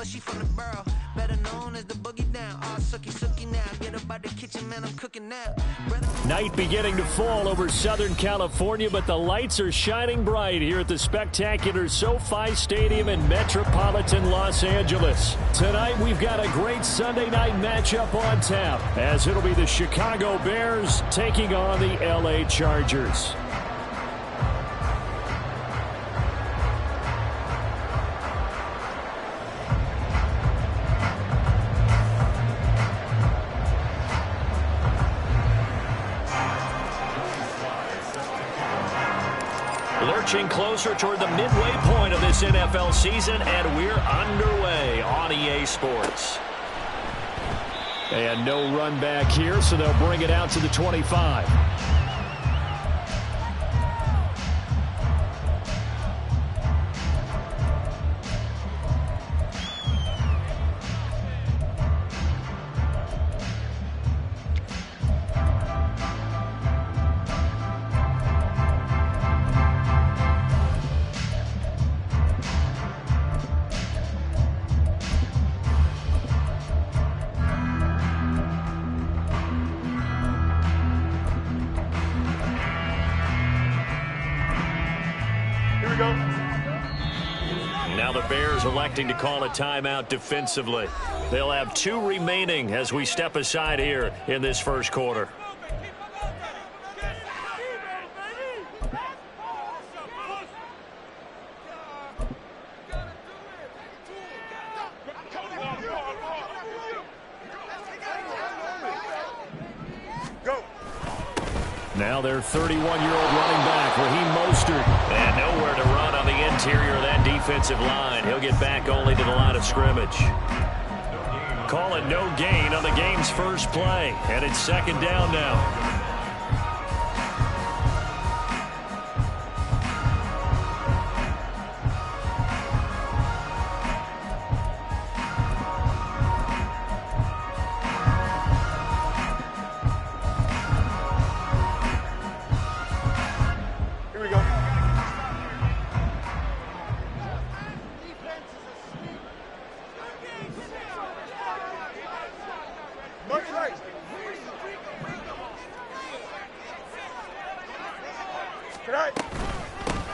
but she from the borough. Better known as the boogie down. All sookie now. Get up out the kitchen, man, I'm cooking now. Night beginning to fall over Southern California, but the lights are shining bright here at the spectacular SoFi Stadium in metropolitan Los Angeles. Tonight we've got a great Sunday night matchup on tap, as it'll be the Chicago Bears taking on the LA Chargers. Lurching closer toward the midway point of this NFL season, and we're underway on EA Sports. And no run back here, so they'll bring it out to the 25. Now the Bears electing to call a timeout defensively. They'll have 2 remaining as we step aside here in this first quarter. Now their 31-year-old running back, Raheem Mostert. And nowhere to run on the interior of that defensive line. He'll get back only to the line of scrimmage. Call it no gain on the game's first play. And it's second down now.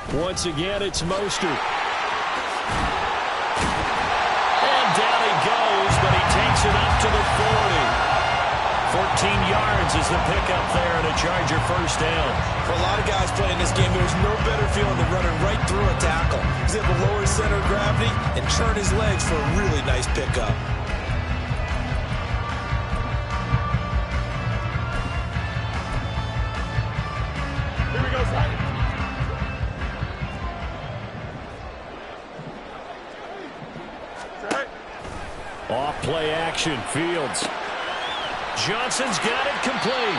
Once again, it's Mostert. And down he goes, but he takes it up to the 40. 14 yards is the pickup there and a Charger first down. For a lot of guys playing this game, there's no better feeling than running right through a tackle. He's able to lower his center of gravity and churn his legs for a really nice pickup. Here we go, Simon. Off play action, Fields. Johnson's got it complete.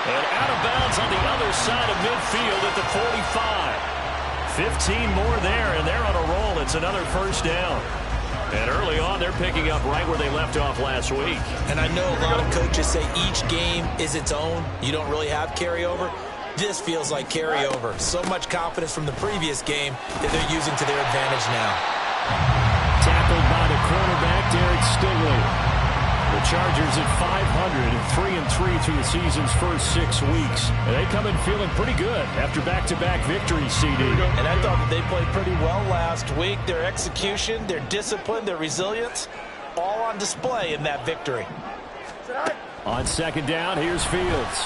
And out of bounds on the other side of midfield at the 45. 15 more there, and they're on a roll. It's another first down. And early on, they're picking up right where they left off last week. And I know a lot of coaches say each game is its own. You don't really have carryover. This feels like carryover. So much confidence from the previous game that they're using to their advantage now. Tackled by the cornerback, Derek Stingley. The Chargers at 500 and 3-3 through the season's first 6 weeks. And they come in feeling pretty good after back-to-back victories, CD. And I thought that they played pretty well last week. Their execution, their discipline, their resilience, all on display in that victory. On second down, here's Fields.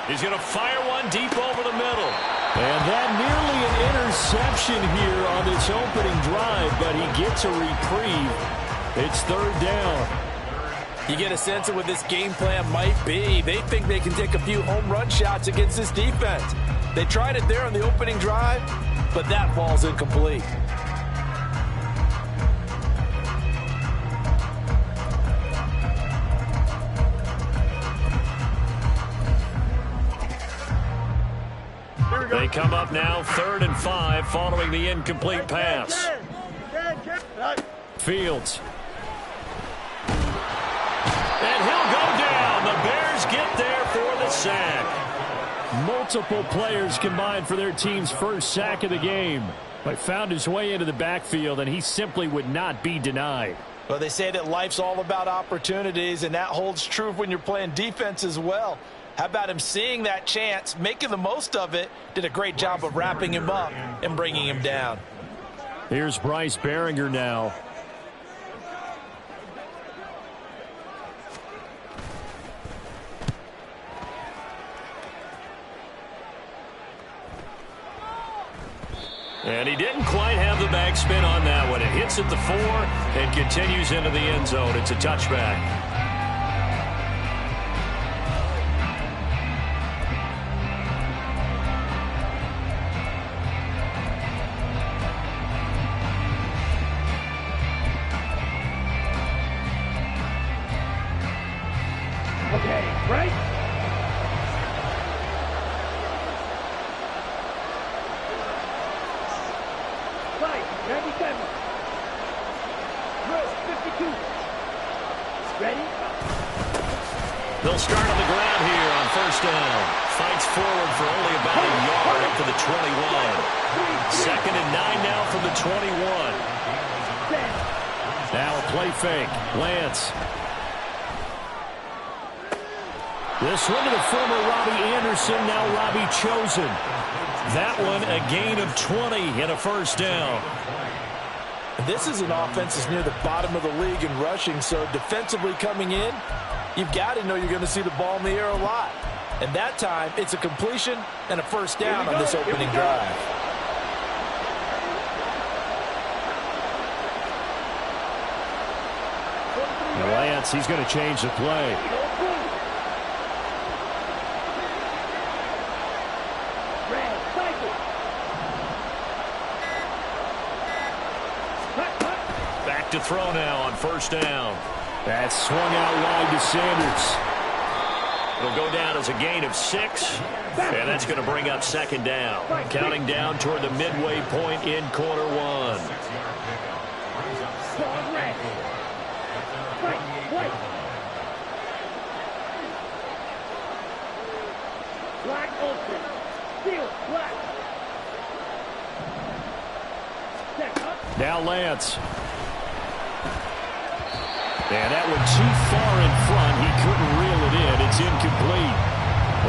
He's going to fire one deep over the middle. And that nearly an interception here on this opening drive, but he gets a reprieve. It's third down. You get a sense of what this game plan might be. They think they can take a few home run shots against this defense. They tried it there on the opening drive, but that ball's incomplete. They come up now 3rd and 5 following the incomplete pass. Fields. And he'll go down. The Bears get there for the sack. Multiple players combined for their team's first sack of the game. But found his way into the backfield, and he simply would not be denied. Well, they say that life's all about opportunities, and that holds true when you're playing defense as well. How about him seeing that chance, making the most of it, did a great job of wrapping him up and bringing him down. Here's Bryce Behringer now. And he didn't quite have the backspin on that one. It hits at the 4 and continues into the end zone. It's a touchback. Okay, right? Right, 97. Drill, 52. Ready? They'll start on the ground here on first down. Fights forward for only about a yard up to the 21. Second and 9 now from the 21. Now a play fake. Lance. This one to the former Robbie Anderson, now Robbie Chosen. That one a gain of 20 and a first down. This is an offense that's near the bottom of the league in rushing, so defensively coming in, you've got to know you're going to see the ball in the air a lot. And that time, it's a completion and a first down on this opening drive. Lance, he's going to change the play. Back to throw now on first down. That's swung out wide to Sanders. It'll go down as a gain of 6, and that's going to bring up second down. Counting down toward the midway point in quarter 1. Black open. Steel, black. Now Lance. And that one too far in front. He couldn't reel it in. It's incomplete.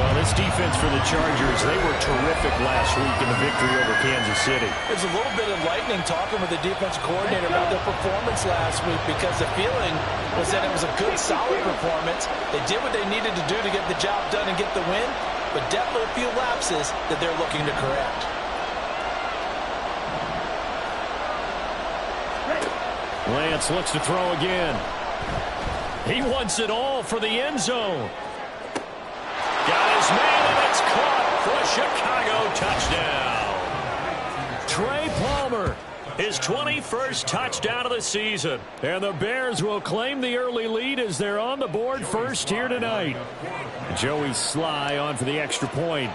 Well, this defense for the Chargers, they were terrific last week in the victory over Kansas City. There's a little bit enlightening talking with the defensive coordinator about their performance last week, because the feeling was that it was a good, solid performance. They did what they needed to do to get the job done and get the win, but definitely a few lapses that they're looking to correct. Lance looks to throw again. He wants it all for the end zone. Got his man, and it's caught for a Chicago touchdown. Trey Palmer, his 21st touchdown of the season. And the Bears will claim the early lead as they're on the board first here tonight. Joey Sly on for the extra point.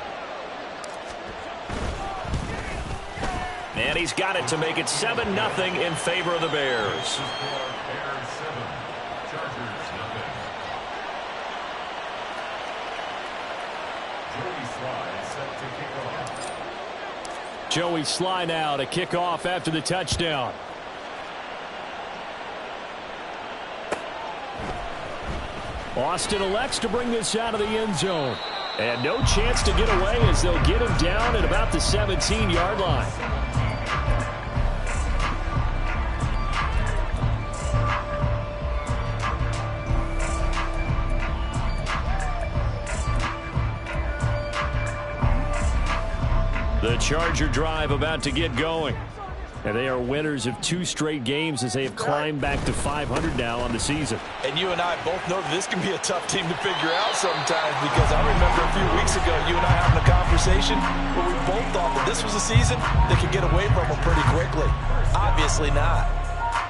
And he's got it to make it 7-0 in favor of the Bears. Joey Sly now to kick off after the touchdown. Austin elects to bring this out of the end zone. And no chance to get away as they'll get him down at about the 17-yard line. The Charger drive about to get going. And they are winners of 2 straight games as they have climbed back to 500 now on the season. And you and I both know that this can be a tough team to figure out sometimes, because I remember a few weeks ago you and I having a conversation where we both thought that this was a season that could get away from them pretty quickly. Obviously not.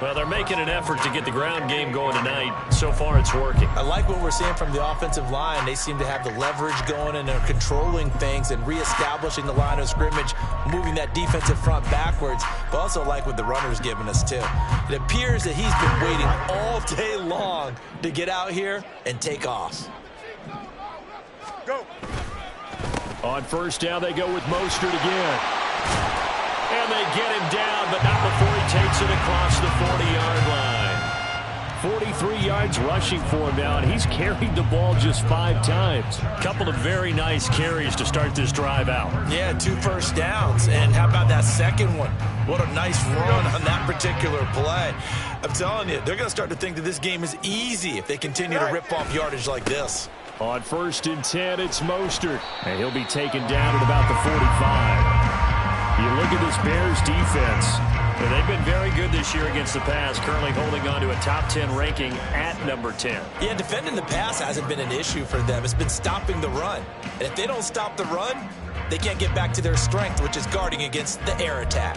Well, they're making an effort to get the ground game going tonight. So far, it's working. I like what we're seeing from the offensive line. They seem to have the leverage going, and they're controlling things and reestablishing the line of scrimmage, moving that defensive front backwards. But also like what the runner's giving us, too. It appears that he's been waiting all day long to get out here and take off. Go. On first down, they go with Mostert again. And they get him down, but not before he takes it across the 40-yard line. 43 yards rushing for him now, and he's carried the ball just 5 times. A couple of very nice carries to start this drive out. Yeah, 2 first downs. And how about that second one? What a nice run on that particular play. I'm telling you, they're going to start to think that this game is easy if they continue to rip off yardage like this. On 1st and 10, it's Mostert, and he'll be taken down at about the 45. You look at this Bears defense, and they've been very good this year against the pass, currently holding on to a top 10 ranking at number 10. Yeah, defending the pass hasn't been an issue for them. It's been stopping the run. And if they don't stop the run, they can't get back to their strength, which is guarding against the air attack.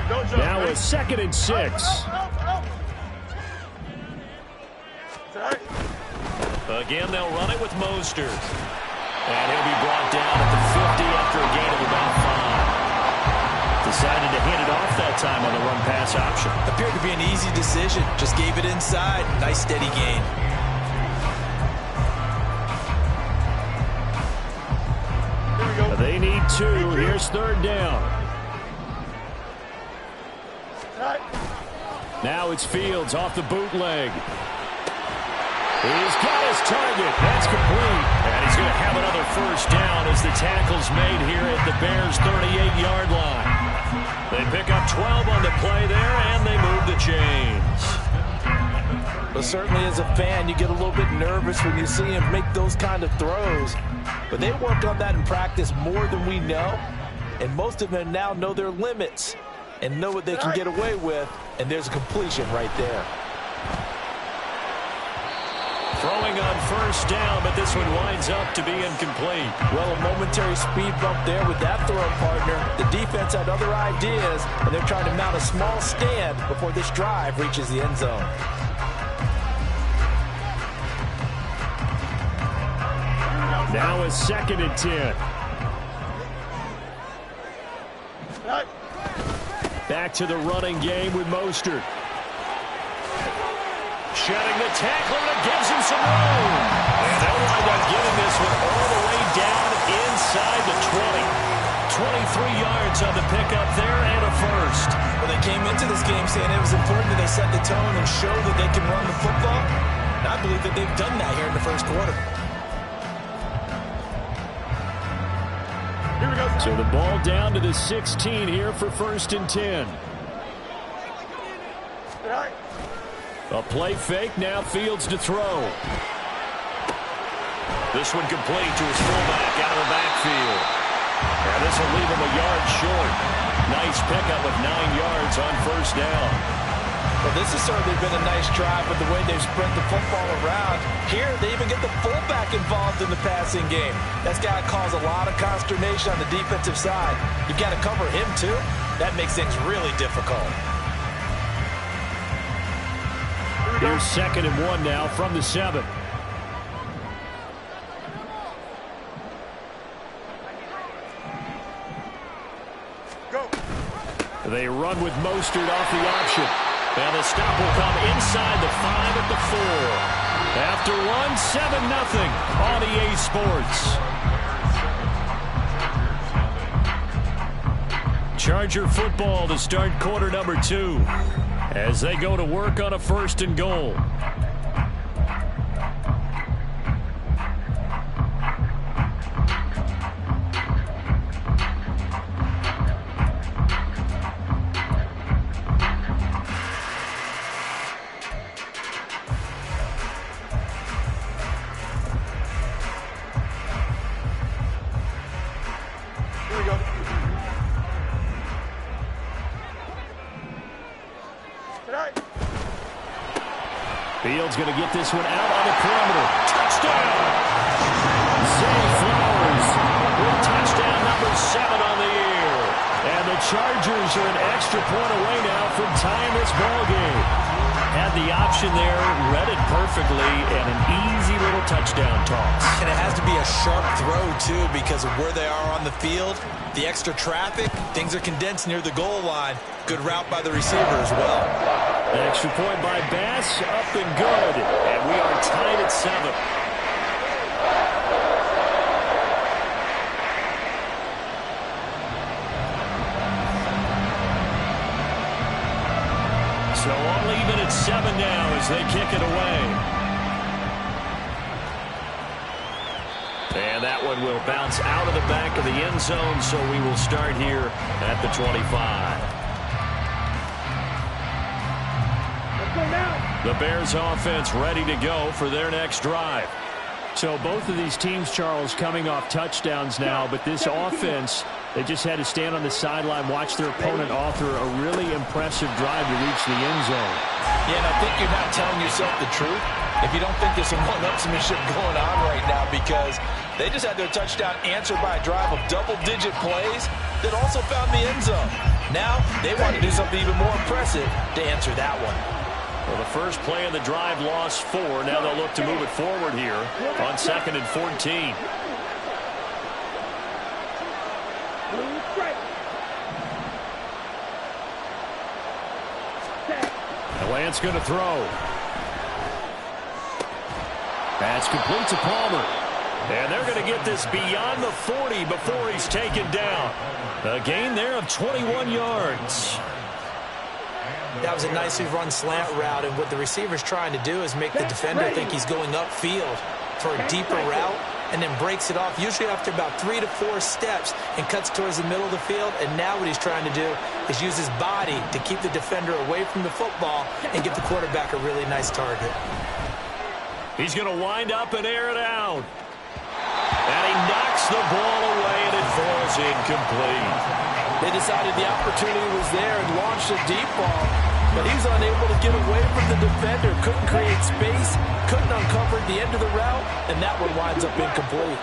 Now a 2nd and 6. Again, they'll run it with Mostert. And he'll be brought down at the 50 after a gain of about 5. Decided to hand it off that time on the run-pass option. Appeared to be an easy decision. Just gave it inside. Nice, steady gain. They need 2. Here's 3rd down. Now it's Fields off the bootleg. He's got his target. That's complete. And he's going to have another 1st down as the tackle's made here at the Bears' 38-yard line. They pick up 12 on the play there, and they move the chains. But certainly as a fan, you get a little bit nervous when you see him make those kind of throws. But they worked on that in practice more than we know. And most of them now know their limits and know what they can get away with. And there's a completion right there. Throwing on 1st down, but this one winds up to be incomplete. Well, a momentary speed bump there with that throw partner. The defense had other ideas, and they're trying to mount a small stand before this drive reaches the end zone. Now a 2nd and 10. Back to the running game with Mostert. Shedding the tackler, and it gives him some room. And they'll wind up getting this one all the way down inside the 20. 23 yards on the pickup there and a 1st. Well, they came into this game saying it was important that they set the tone and show that they can run the football. And I believe that they've done that here in the 1st quarter. Here we go. So the ball down to the 16 here for 1st and 10. A play fake, now Fields to throw. This one complete to his fullback out of the backfield. And this will leave him a yard short. Nice pickup of 9 yards on 1st down. Well, this has certainly been a nice drive with the way they've spread the football around. Here, they even get the fullback involved in the passing game. That's got to cause a lot of consternation on the defensive side. You've got to cover him, too. That makes things really difficult. Here's 2nd and 1 now from the 7. Go. They run with Mostert off the option. And the stop will come inside the 5 at the 4. After one, 7-0 on EA Sports. Charger football to start quarter number 2. As they go to work on a 1st and goal. Here we go. Fields going to get this one out on the perimeter. Touchdown! Zay Flowers with touchdown number 7 on the year. And the Chargers are an extra point away now from tying this ball game. Had the option there, read it perfectly, and an easy little touchdown toss. And it has to be a sharp throw, too, because of where they are on the field. The extra traffic, things are condensed near the goal line. Good route by the receiver as well. An extra point by Bass, up and good. And we are tied at 7. So all even at 7 7 now as they kick it away. And that one will bounce out of the back of the end zone, so we will start here at the 25. The Bears offense ready to go for their next drive. So both of these teams, Charles, coming off touchdowns now, but this offense, they just had to stand on the sideline, watch their opponent author a really impressive drive to reach the end zone. Yeah, and I think you're not telling yourself the truth if you don't think there's some one-upsmanship going on right now, because they just had their touchdown answered by a drive of double-digit plays that also found the end zone. Now they want to do something even more impressive to answer that one. Well, the first play of the drive lost 4. Now they'll look to move it forward here on 2nd and 14. And Lance going to throw. Pass complete to Palmer. And they're going to get this beyond the 40 before he's taken down. A gain there of 21 yards. That was a nicely run slant route, and what the receiver's trying to do is make the defender think he's going upfield for a deeper route, and then breaks it off, usually after about 3 to 4 steps, and cuts towards the middle of the field. And now what he's trying to do is use his body to keep the defender away from the football and give the quarterback a really nice target. He's going to wind up and air it out. And he knocks the ball away, and it falls incomplete. They decided the opportunity was there and launched a deep ball, but he's unable to get away from the defender. Couldn't create space, couldn't uncover the end of the route, and that one winds up incomplete.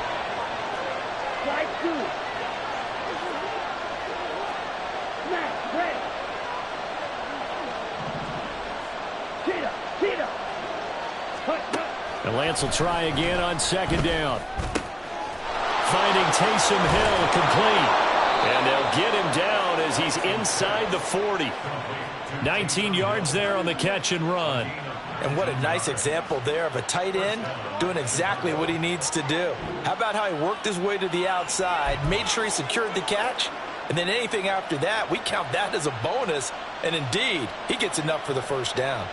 And Lance will try again on 2nd down. Finding Taysom Hill complete. And they'll get him down as he's inside the 40. 19 yards there on the catch and run. And what a nice example there of a tight end doing exactly what he needs to do. How about how he worked his way to the outside, made sure he secured the catch, and then anything after that, we count that as a bonus. And indeed, he gets enough for the first down.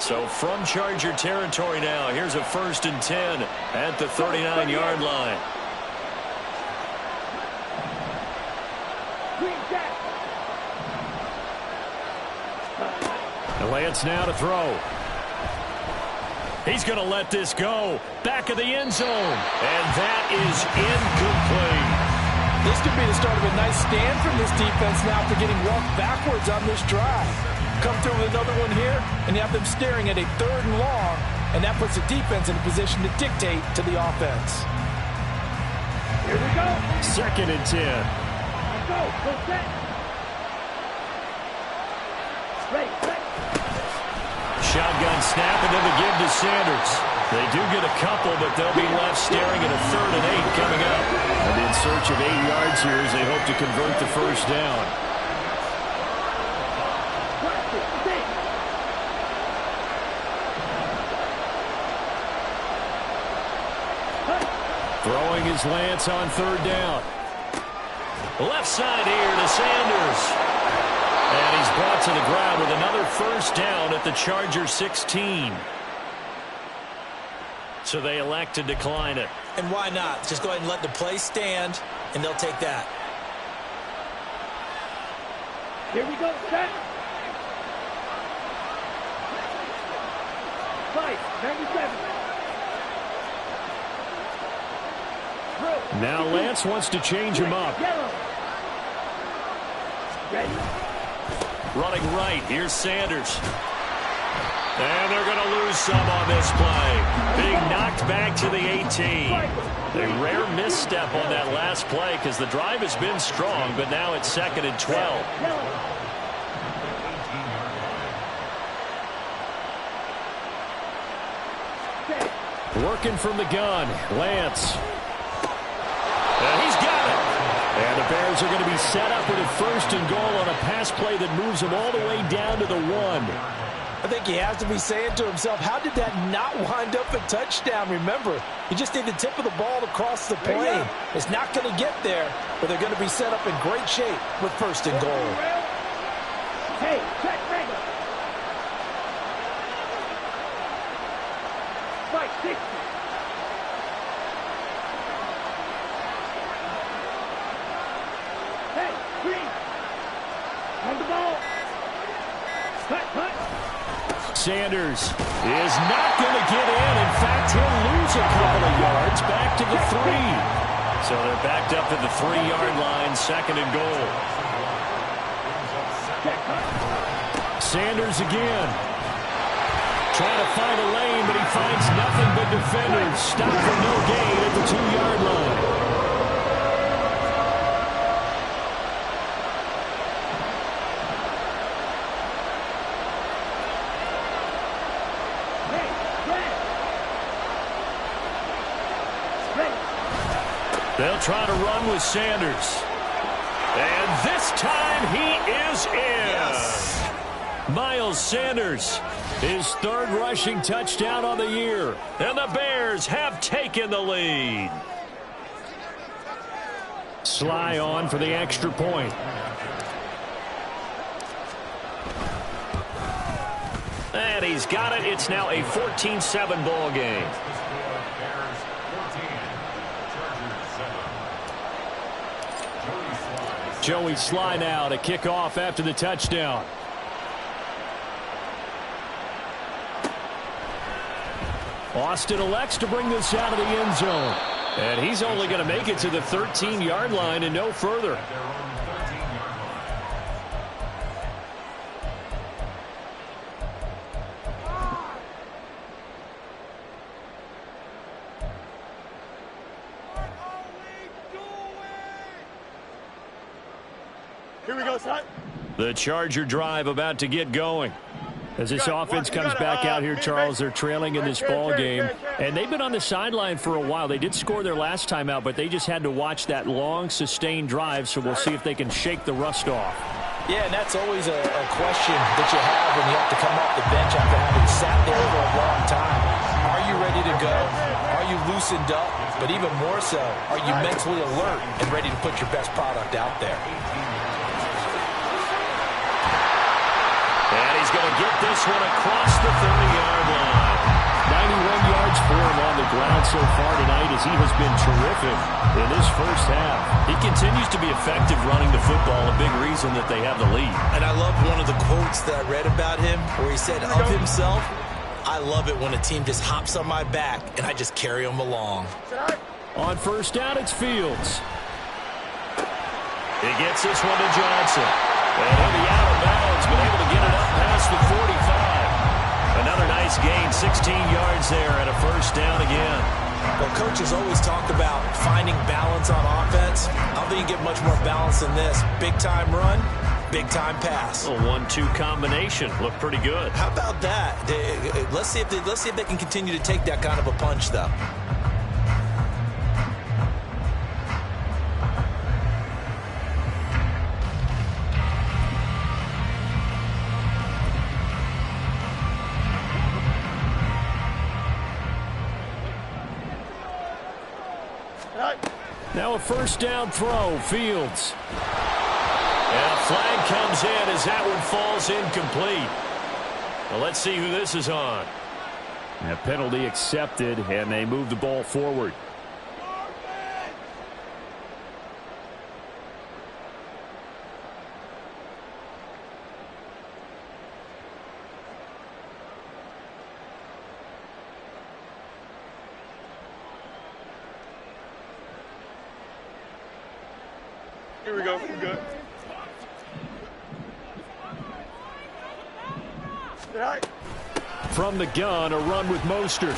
So from Charger territory now, here's a 1st and 10 at the 39-yard line. And Lance now to throw. He's going to let this go. Back of the end zone. And that is incomplete. This could be the start of a nice stand from this defense now after getting walked backwards on this drive. Come through with another one here, and you have them staring at a 3rd and long, and that puts the defense in a position to dictate to the offense. Here we go. 2nd and 10. Let's go. Go set. Ready. Shotgun snap, and then the give to Sanders. They do get a couple, but they'll be left staring at a 3rd and 8 coming up. And in search of 8 yards here as they hope to convert the first down. Throwing is Lance on 3rd down. Left side here to Sanders. And he's brought to the ground with another first down at the Chargers 16. So they elect to decline it. And why not? Just go ahead and let the play stand, and they'll take that. Here we go. Set. 5, 97. Now Lance wants to change him up. Yellow. Ready. Running right, here's Sanders. And they're going to lose some on this play. Being knocked back to the 18. A rare misstep on that last play because the drive has been strong, but now it's 2nd and 12. Working from the gun, Lance. And he's got it. And the Bears are going to be set up with a 1st and goal on a pass play that moves them all the way down to the 1. I think he has to be saying to himself, how did that not wind up a touchdown? Remember, you just need the tip of the ball to cross the plane. It's not going to get there, but they're going to be set up in great shape with 1st and goal. Hey, check, ready. 60. Hey, green. On the ball. Cut, cut. Sanders is not going to get in. In fact, he'll lose a couple of yards back to the 3. So they're backed up at the 3-yard line, 2nd and goal. Sanders again. Trying to find a lane, but he finds nothing but defenders. Stop for no gain at the 2-yard line. They'll try to run with Sanders. And this time he is in. Yes. Miles Sanders, his 3rd rushing touchdown on the year. And the Bears have taken the lead. Sly on for the extra point. And he's got it. It's now a 14-7 ball game. Joey Sly now to kick off after the touchdown. Austin elects to bring this out of the end zone. And he's only going to make it to the 13-yard line and no further. Here we go, son. The Charger drive about to get going. As this offense comes back out here, Charles, they're trailing in this ball game. And they've been on the sideline for a while. They did score their last time out, but they just had to watch that long, sustained drive. So we'll see if they can shake the rust off. Yeah, and that's always a question that you have when you have to come off the bench after having sat there for a long time. Are you ready to go? Are you loosened up? But even more so, are you mentally alert and ready to put your best product out there? And he's going to get this one across the 30-yard line. 91 yards for him on the ground so far tonight as he has been terrific in this first half. He continues to be effective running the football, a big reason that they have the lead. And I love one of the quotes that I read about him where he said of himself, I love it when a team just hops on my back and I just carry them along. On first down, it's Fields. He gets this one to Johnson. And he'll be out of bounds, but able to get it up past the 45. Another nice gain, 16 yards there, and a first down again. Well, coaches always talk about finding balance on offense. I don't think you get much more balance than this. Big-time run, big-time pass. A 1-2 combination. Looked pretty good. How about that? Let's see if they can continue to take that kind of a punch, though. Now a first down throw, Fields. And a flag comes in as that one falls incomplete. Well, let's see who this is on. A penalty accepted, and they move the ball forward. Here we go. We're good. From the gun, a run with Mostert.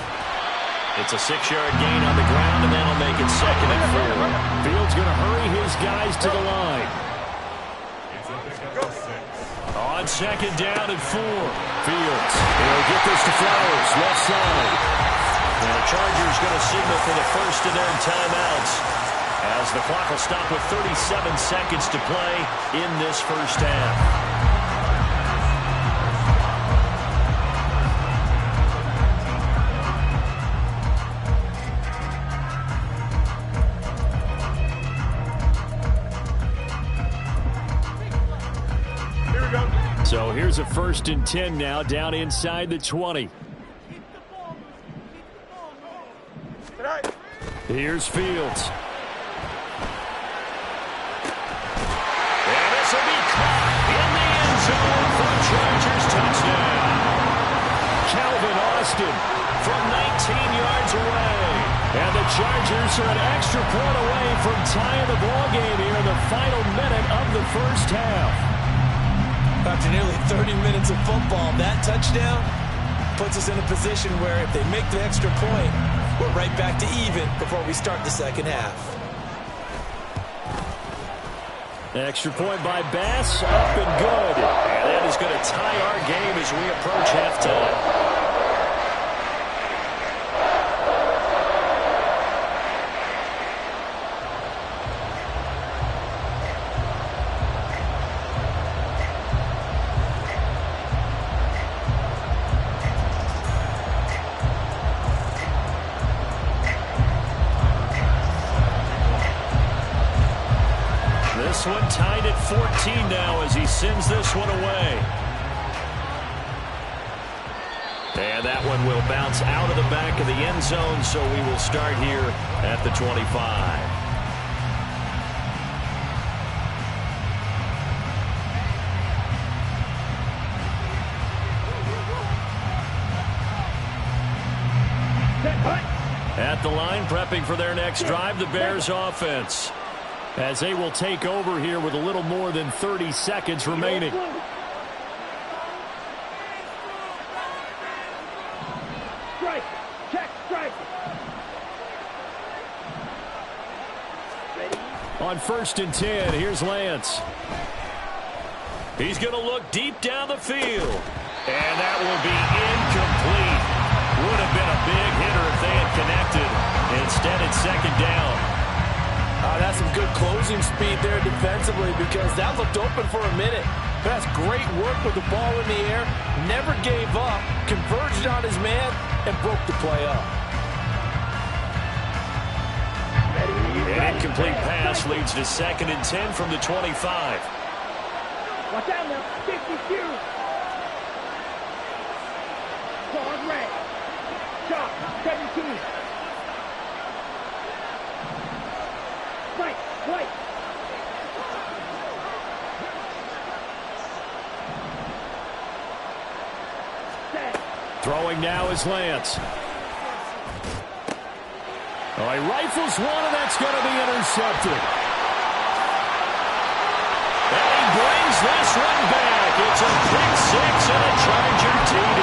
It's a 6-yard gain on the ground, and that'll make it 2nd and 4. Fields going to hurry his guys to the line. On 2nd down and 4. Fields. He'll get this to Flowers, left side. And the Chargers going to signal for the first of their timeouts, as the clock will stop with 37 seconds to play in this first half. Here we go. So here's a 1st and 10 now, down inside the 20. Cut. Here's Fields. And this will be caught in the end zone for Chargers touchdown. Calvin Austin from 19 yards away. And the Chargers are an extra point away from tying the ball game here in the final minute of the first half. After nearly 30 minutes of football, that touchdown puts us in a position where if they make the extra point, we're right back to even before we start the second half. Extra point by Bass, up and good. And that is going to tie our game as we approach halftime. This one tied at 14 now as he sends this one away. And that one will bounce out of the back of the end zone, so we will start here at the 25. At the line, prepping for their next drive, the Bears offense, as they will take over here with a little more than 30 seconds remaining. Strike. Check. Strike. Ready. On 1st and 10, here's Lance. He's going to look deep down the field. And that will be incomplete. Would have been a big hitter if they had connected. Instead, it's second down. That's some good closing speed there defensively because that looked open for a minute. That's great work with the ball in the air. Never gave up, converged on his man, and broke the play up. An incomplete pass leads to 2nd and 10 from the 25. Watch out now. 52. Guard red. Shot. 17. Right. Throwing now is Lance. Oh, he rifles one, and that's going to be intercepted. And he brings this one back. It's a pick six and a Charger TD.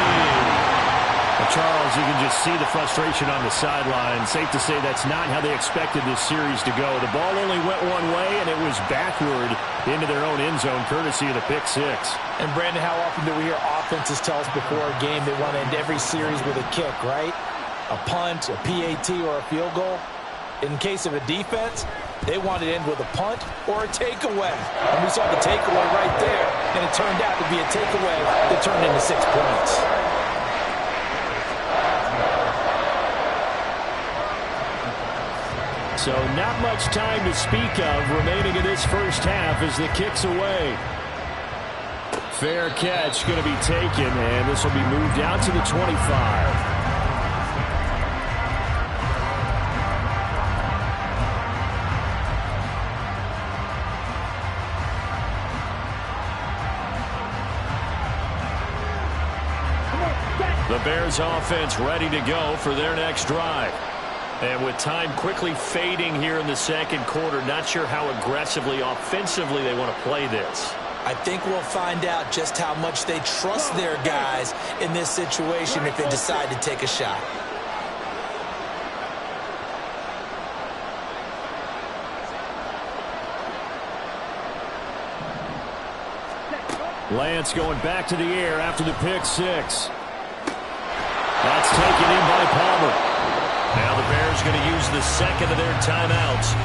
Charles, you can just see the frustration on the sideline. Safe to say that's not how they expected this series to go. The ball only went one way, and it was backward into their own end zone, courtesy of the pick six. And, Brandon, how often do we hear offenses tell us before a game they want to end every series with a kick, right? A punt, a PAT, or a field goal. In case of a defense, they want to end with a punt or a takeaway. And we saw the takeaway right there, and it turned out to be a takeaway that turned into 6 points. So not much time to speak of remaining in this first half as the kick's away. Fair catch going to be taken, and this will be moved out to the 25. The Bears offense ready to go for their next drive. And with time quickly fading here in the second quarter, not sure how aggressively, offensively they want to play this. I think we'll find out just how much they trust their guys in this situation if they decide to take a shot. Lance going back to the air after the pick six. That's taken in by Palmer. Now the Bears going to use the second of their timeouts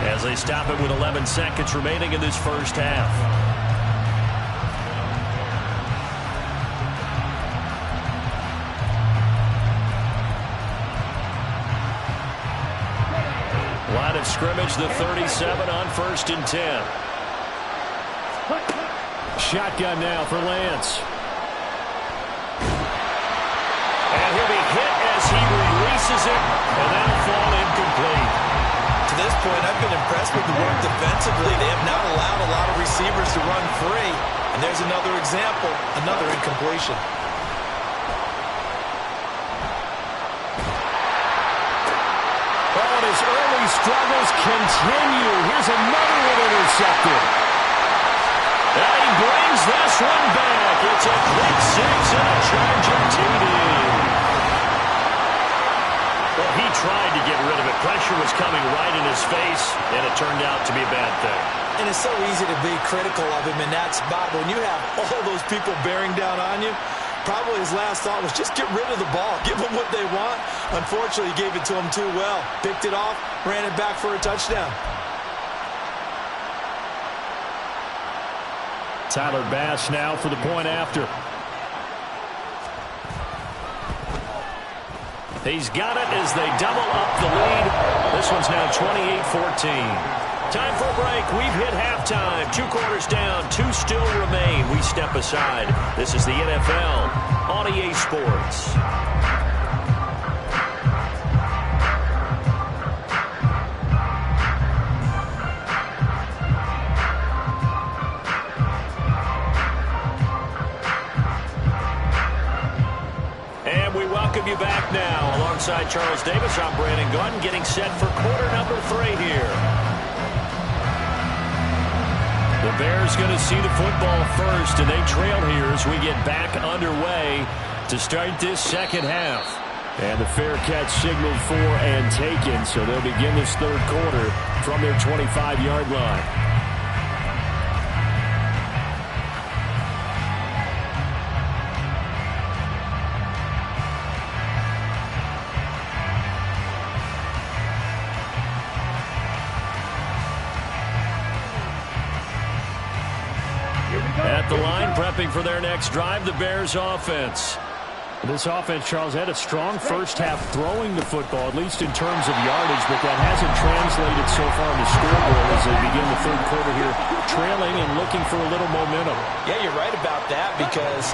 as they stop it with 11 seconds remaining in this first half. Line of scrimmage, the 37 on 1st and 10. Shotgun now for Lance. And he'll be hit as he releases it, and that'll standpoint, I've been impressed with the work defensively. They have not allowed a lot of receivers to run free. And there's another example, another incompletion. Oh, and his early struggles continue. Here's another one intercepted. And he brings this one back. It's a quick 6 and a Charger TD. Well, he tried to get rid of it. Pressure was coming right in his face, and it turned out to be a bad thing. And it's so easy to be critical of him in that spot. When you have all those people bearing down on you, probably his last thought was just get rid of the ball. Give them what they want. Unfortunately, he gave it to them too well. Picked it off, ran it back for a touchdown. Tyler Bass now for the point after. He's got it as they double up the lead. This one's now 28-14. Time for a break. We've hit halftime. 2 quarters down. 2 still remain. We step aside. This is the NFL on EA Sports. And we welcome you back now. Alongside Charles Davis, I'm Brandon Gordon, getting set for quarter number 3 here. The Bears going to see the football first, and they trail here as we get back underway to start this second half. And the fair catch signaled for and taken, so they'll begin this third quarter from their 25-yard line. At the line, prepping for their next drive, the Bears offense. This offense, Charles, had a strong first half throwing the football, at least in terms of yardage, but that hasn't translated so far in the scoreboard as they begin the third quarter here, trailing and looking for a little momentum. Yeah, you're right about that because,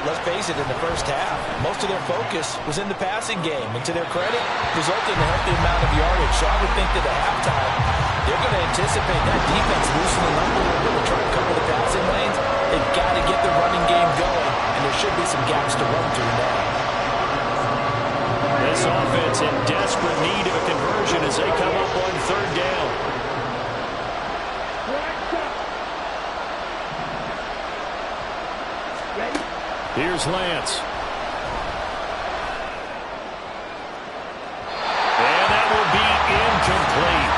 let's face it, in the first half, most of their focus was in the passing game. And to their credit, resulted in a healthy amount of yardage. So I would think that at halftime, they're going to anticipate that defense loosening up a little bit to try to cover the passing lanes. They've got to get the running game going, and there should be some gaps to run through now. This offense in desperate need of a conversion as they come up on third down. Here's Lance. And that will be incomplete.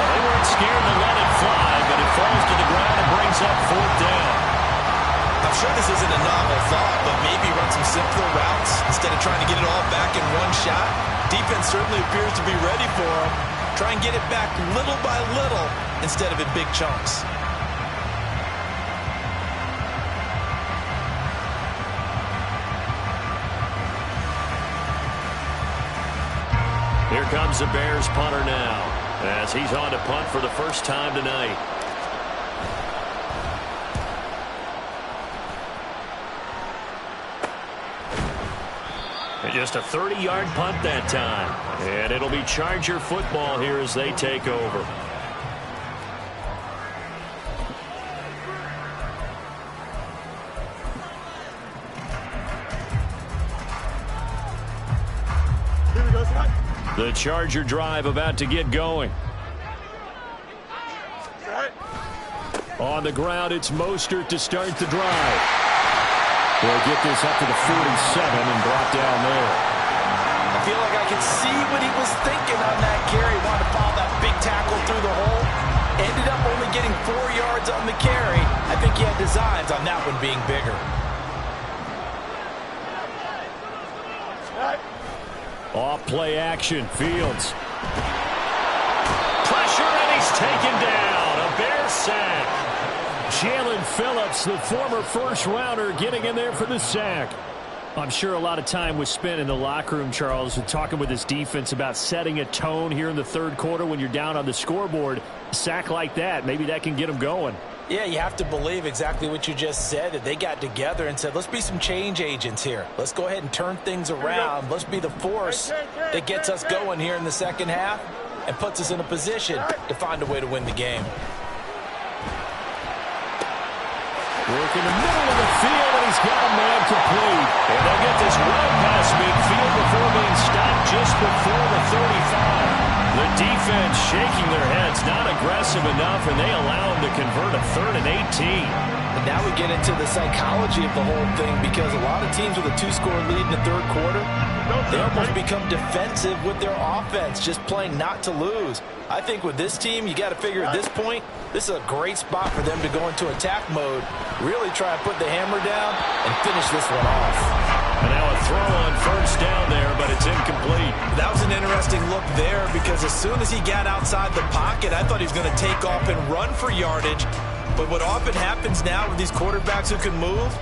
They weren't scared to let it fly, but it falls to the ground and brings up fourth down. I'm sure this isn't a novel thought, but maybe run some simpler routes instead of trying to get it all back in one shot. Defense certainly appears to be ready for them. Try and get it back little by little instead of in big chunks. Here comes the Bears punter now as he's on to punt for the first time tonight. And just a 30-yard punt that time. And it'll be Charger football here as they take over. The Charger drive about to get going. On the ground, it's Mostert to start the drive. They'll get this up to the 47 and brought down there. I feel like I can see what he was thinking on that carry. Wanted to follow that big tackle through the hole. Ended up only getting 4 yards on the carry. I think he had designs on that one being bigger. Off play action, Fields. Pressure, and he's taken down. A Bear sack. Jalen Phillips, the former first-rounder, getting in there for the sack. I'm sure a lot of time was spent in the locker room, Charles, talking with his defense about setting a tone here in the third quarter when you're down on the scoreboard. A sack like that, maybe that can get them going. Yeah, you have to believe exactly what you just said, that they got together and said, let's be some change agents here. Let's go ahead and turn things around. Let's be the force that gets us going here in the second half. and puts us in a position to find a way to win the game. Work in the middle of the field, and he's got a man complete. And they'll get this right past midfield before being stopped just before the 35. The defense shaking their heads, not aggressive enough, and they allow him to convert a 3rd and 18. And now we get into the psychology of the whole thing, because a lot of teams with a 2-score lead in the third quarter, they almost become defensive with their offense, just playing not to lose. I think with this team, you got to figure at this point, this is a great spot for them to go into attack mode, really try and put the hammer down and finish this one off. And now a throw on first down there, but it's incomplete. That was an interesting look there, because as soon as he got outside the pocket, I thought he was going to take off and run for yardage. But what often happens now with these quarterbacks who can move,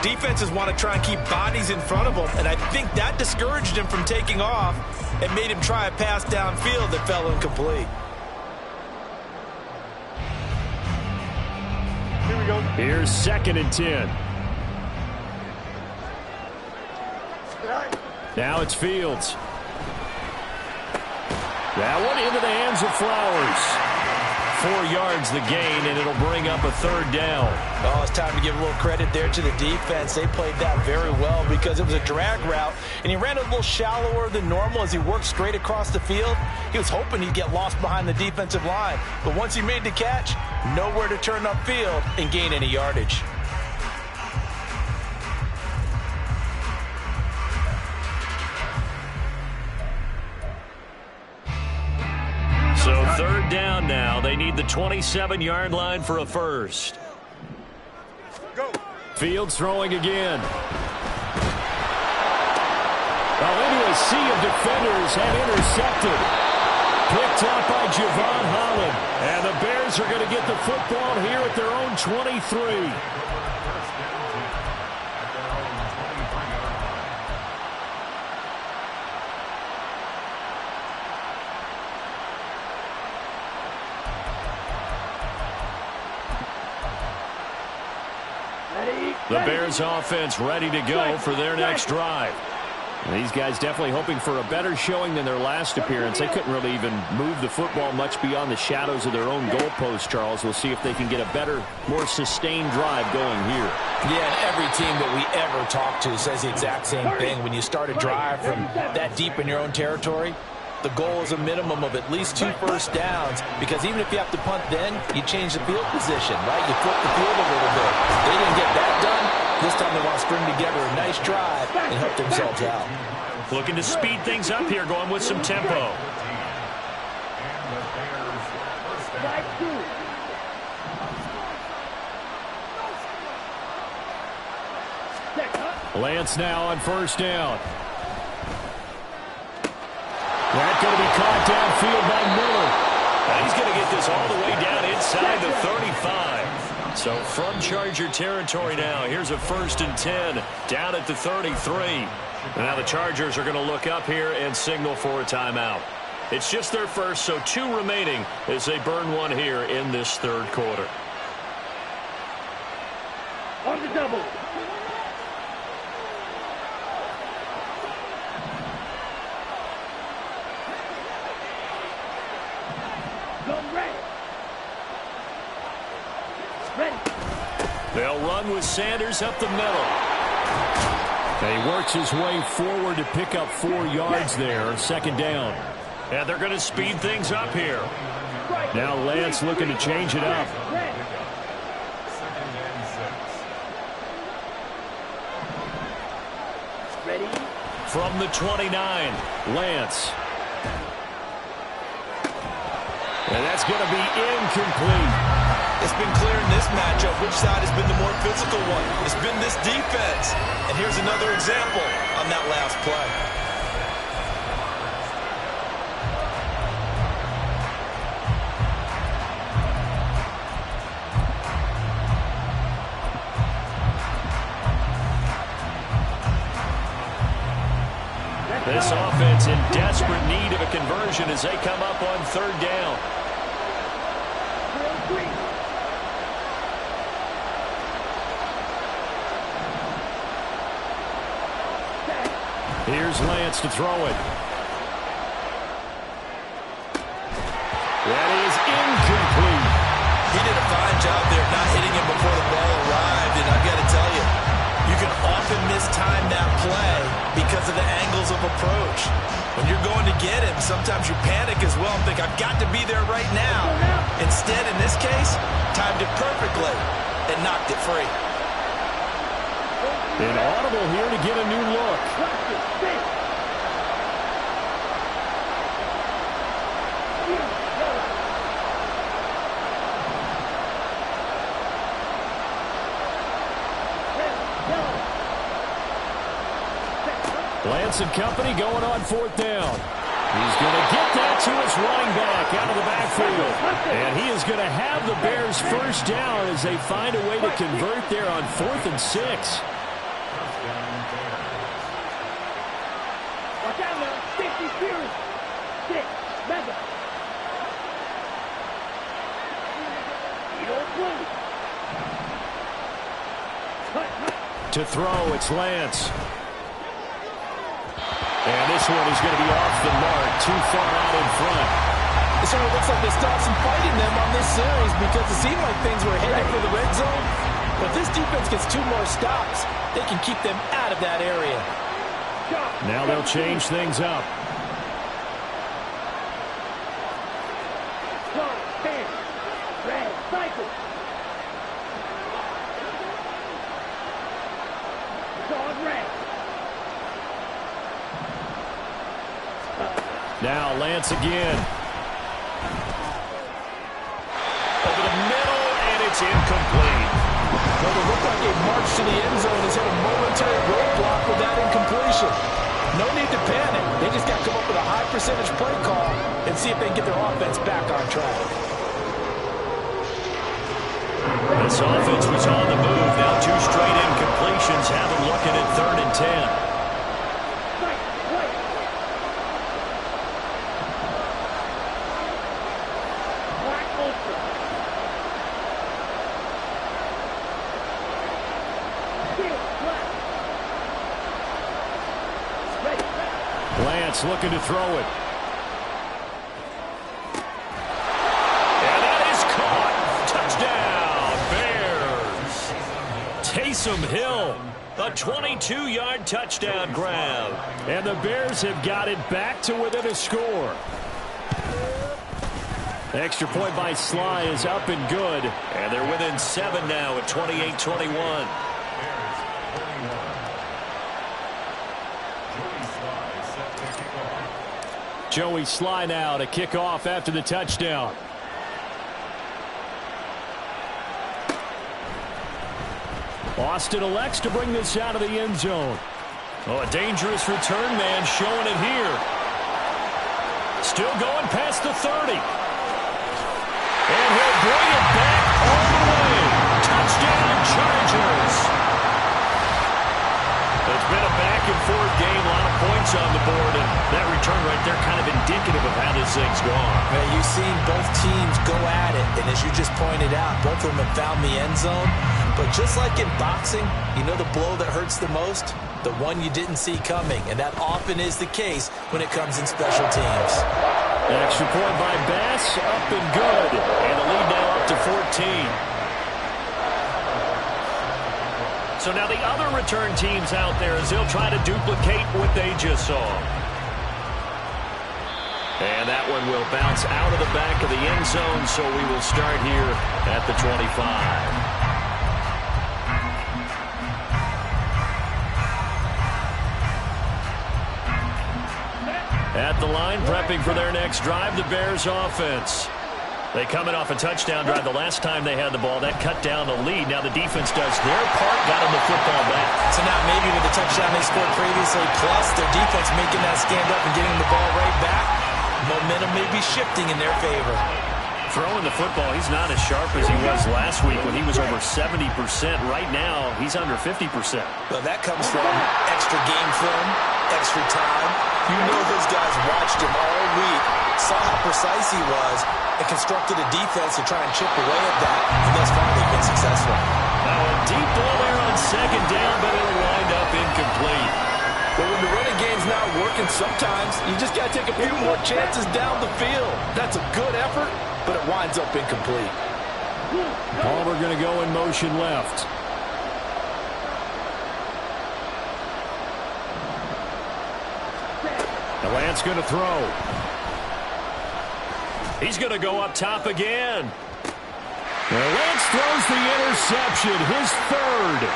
defenses want to try and keep bodies in front of them, and I think that discouraged him from taking off and made him try a pass downfield that fell incomplete. Here we go. Here's 2nd and 10. Now it's Fields. That one into the hands of Flowers. 4 yards the gain, and it'll bring up a 3rd down. Oh, it's time to give a little credit there to the defense. They played that very well, because it was a drag route, and he ran a little shallower than normal as he worked straight across the field. He was hoping he'd get lost behind the defensive line, but once he made the catch, nowhere to turn upfield and gain any yardage. So 3rd down now. They need the 27-yard line for a first. Go. Fields throwing again. Well, into a sea of defenders and intercepted. Picked up by Javon Holland. And the Bears are going to get the football here at their own 23. The Bears offense ready to go for their next drive. And these guys definitely hoping for a better showing than their last appearance. They couldn't really even move the football much beyond the shadows of their own goalpost, Charles. We'll see if they can get a better, more sustained drive going here. Yeah, and every team that we ever talk to says the exact same thing. When you start a drive from that deep in your own territory, the goal is a minimum of at least 2 first downs, because even if you have to punt then, you change the field position, right? You flip the field a little bit. They didn't get that done. This time they want to string together a nice drive and help themselves out. Looking to speed things up here, going with some tempo. Lance now on first down. That's going to be caught downfield by Miller. And he's going to get this all the way down inside the 35. So from Charger territory now, here's a 1st and 10 down at the 33. And now the Chargers are going to look up here and signal for a timeout. It's just their first, so 2 remaining as they burn one here in this 3rd quarter. On the double. They'll run with Sanders up the middle. He works his way forward to pick up 4 yards there, 2nd down. And they're going to speed things up here. Now Lance looking to change it up. Ready? From the 29, Lance. And that's going to be incomplete. It's been clear in this matchup which side has been the more physical one. It's been this defense. And here's another example on that last play. This offense in desperate need of a conversion as they come up on 3rd down. Here's Lance to throw it. That is incomplete. He did a fine job there not hitting him before the ball arrived, and I've got to tell you, you can often mistime that play because of the angles of approach. When you're going to get him, sometimes you panic as well and think, I've got to be there right now. Instead, in this case, timed it perfectly and knocked it free. An audible here to get a new look. Lance and company going on 4th down. He's going to get that to his running back out of the backfield. And he is going to have the Bears first down as they find a way to convert there on 4th and 6. Watch out now. 60 Spears. 6. Mega. You don't play. To throw, it's Lance. And this one is going to be off the mark, too far out in front. It sort of looks like they stopped some fight in them on this series because it seemed like things were headed for the red zone. But if this defense gets 2 more stops, they can keep them out of that area. Now they'll change things up. Red cycle. Zone red. Now Lance again. Over the middle, and it's incomplete. Well, it looked like a march to the end zone has hit a momentary roadblock with that incompletion. No need to panic. They just got to come up with a high percentage play call and see if they can get their offense back on track. This offense was on the move. Now 2 straight incompletions have them looking at 3rd and 10. Lance looking to throw it. And that is caught. Touchdown, Bears. Taysom Hill, a 22-yard touchdown grab. And the Bears have got it back to within a score. Extra point by Sly is up and good. And they're within 7 now at 28-21. Joey Sly now to kick off after the touchdown. Austin elects to bring this out of the end zone. Oh, a dangerous return man showing it here. Still going past the 30. And he'll bring it back all the way. Touchdown, Chargers. It's been a back-and-forth game, a lot of points on the board, and that return right there kind of indicative of how this thing's gone. Man, you've seen both teams go at it, and as you just pointed out, both of them have found the end zone. But just like in boxing, you know the blow that hurts the most? The one you didn't see coming, and that often is the case when it comes in special teams. An extra point by Bass, up and good, and the lead now up to 14. So now the other return teams out there as they'll try to duplicate what they just saw. And that one will bounce out of the back of the end zone, so we will start here at the 25. At the line, prepping for their next drive, the Bears offense. They coming off a touchdown drive the last time they had the ball. That cut down the lead. Now the defense does their part, got them the football back. So now maybe with the touchdown they scored previously, plus their defense making that stand up and getting the ball right back, momentum may be shifting in their favor. Throwing the football, he's not as sharp as he was last week when he was over 70%. Right now, he's under 50%. Well, that comes from extra game film, extra time. You know those guys watched him all week, saw how precise he was, and constructed a defense to try and chip away at that, and thus far they've been successful. Now a deep ball there on 2nd down, but it'll wind up incomplete. But when the running game's is not working sometimes. You just got to take a few more chances down the field. That's a good effort, but it winds up incomplete. Palmer going to go in motion left. The Lance going to throw. He's going to go up top again. Lance throws the interception, his third.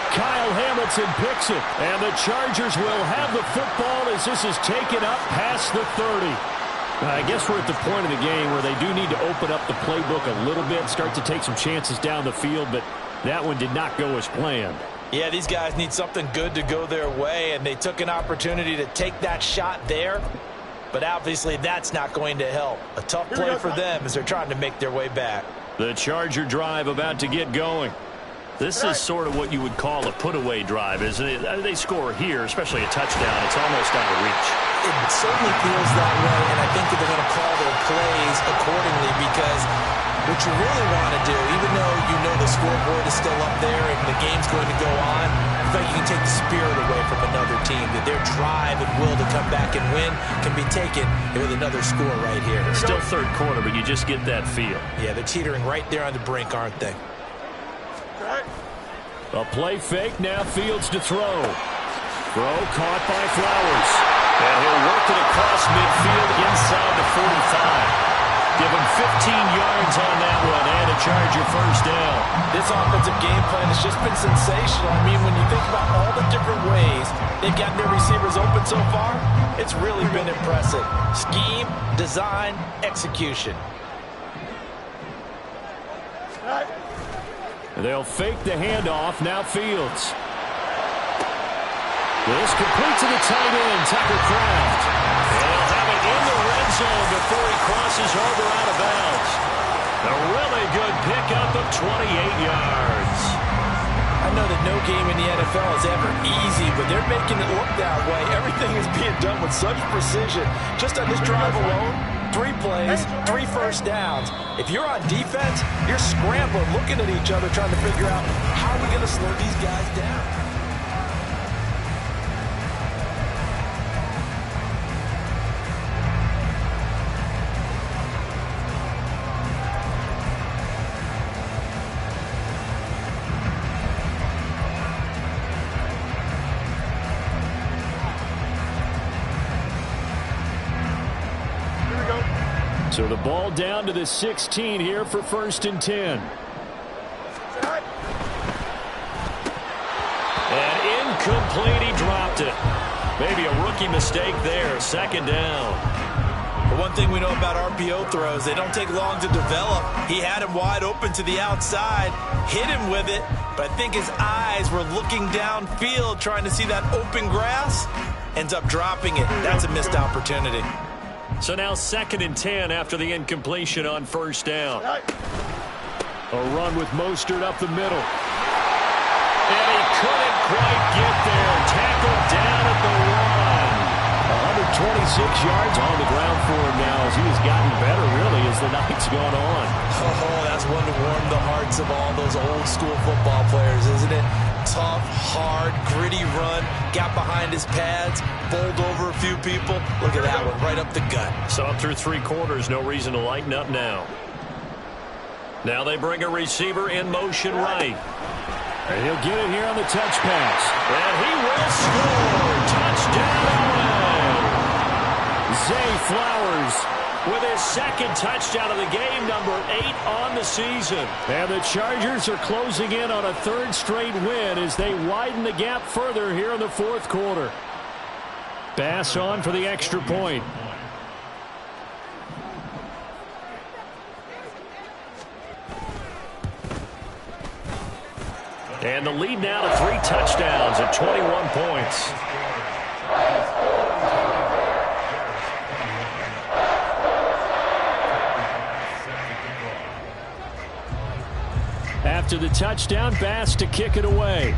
Kyle Hamilton picks it, and the Chargers will have the football as this is taken up past the 30. I guess we're at the point of the game where they do need to open up the playbook a little bit, start to take some chances down the field, but that one did not go as planned. Yeah, these guys need something good to go their way, and they took an opportunity to take that shot there, but obviously that's not going to help. A tough play for them as they're trying to make their way back. The Charger drive about to get going. This is sort of what you would call a put-away drive, isn't it? They score here, especially a touchdown. It's almost out of reach. It certainly feels that way, and I think that they're going to call their plays accordingly because what you really want to do, even though you know the scoreboard is still up there and the game's going to go on, I think you can take the spirit away from another team, that their drive and will to come back and win can be taken with another score right here. Still third quarter, but you just get that feel. Yeah, they're teetering right there on the brink, aren't they? A play fake, now Fields to throw. Throw caught by Flowers. And he'll work it across midfield inside the 45. Give him 15 yards on that one and a Charger first down. This offensive game plan has just been sensational. I mean, when you think about all the different ways they've gotten their receivers open so far, it's really been impressive. Scheme, design, execution. They'll fake the handoff. Now Fields. This complete to the tight end, Tucker Kraft. And he'll have it in the red zone before he crosses over out of bounds. A really good pickup of 28 yards. I know that no game in the NFL is ever easy, but they're making it look that way. Everything is being done with such precision. Just on this drive alone, 3 plays, 3 first downs. If you're on defense, you're scrambling, looking at each other, trying to figure out how are we going to slow these guys down. So the ball down to the 16 here for 1st and 10. And incomplete, he dropped it. Maybe a rookie mistake there, 2nd down. The one thing we know about RPO throws, they don't take long to develop. He had him wide open to the outside, hit him with it, but I think his eyes were looking downfield trying to see that open grass, ends up dropping it. That's a missed opportunity. So now 2nd and 10 after the incompletion on 1st down. A run with Mostert up the middle. And he couldn't quite get there. Tackled down at the 1. 126 yards on the ground for him now as he has gotten better, really, as the night's gone on. Oh, that's one to warm the hearts of all those old school football players, isn't it? Tough, hard, gritty run, got behind his pads, bowled over a few people. Look at that one, right up the gut. So through 3 quarters, no reason to lighten up now. Now they bring a receiver in motion right. And he'll get it here on the touch pass. And he will score. Touchdown. Zay Flowers with his 2nd touchdown of the game, number 8 on the season. And the Chargers are closing in on a 3rd straight win as they widen the gap further here in the 4th quarter. Bass on for the extra point. And the lead now to 3 touchdowns at 21 points. After the touchdown, Bass to kick it away.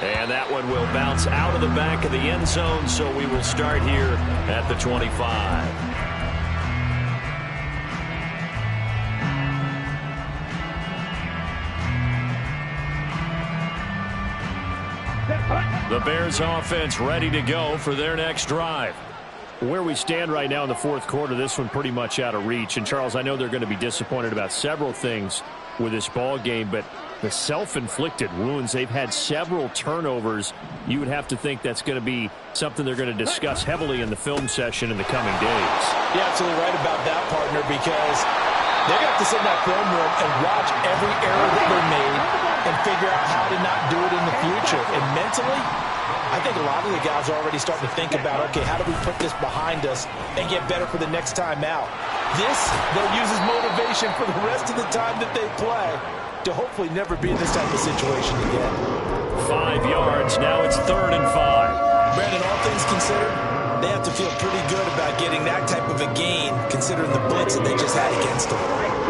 And that one will bounce out of the back of the end zone, so we will start here at the 25. The Bears offense ready to go for their next drive. Where we stand right now in the fourth quarter, this one pretty much out of reach. And, Charles, I know they're going to be disappointed about several things with this ball game, but the self-inflicted wounds, they've had several turnovers. You would have to think that's going to be something they're going to discuss heavily in the film session in the coming days. You're absolutely right about that, partner, because they're going to have to sit in that film room and watch every error that they made and figure out how to not do it in the future. And mentally, I think a lot of the guys are already starting to think about, okay, how do we put this behind us and get better for the next time out? This, they'll use as motivation for the rest of the time that they play to hopefully never be in this type of situation again. 5 yards. Now it's 3rd and 5. Brandon, all things considered, they have to feel pretty good about getting that type of a gain, considering the blitz that they just had against them.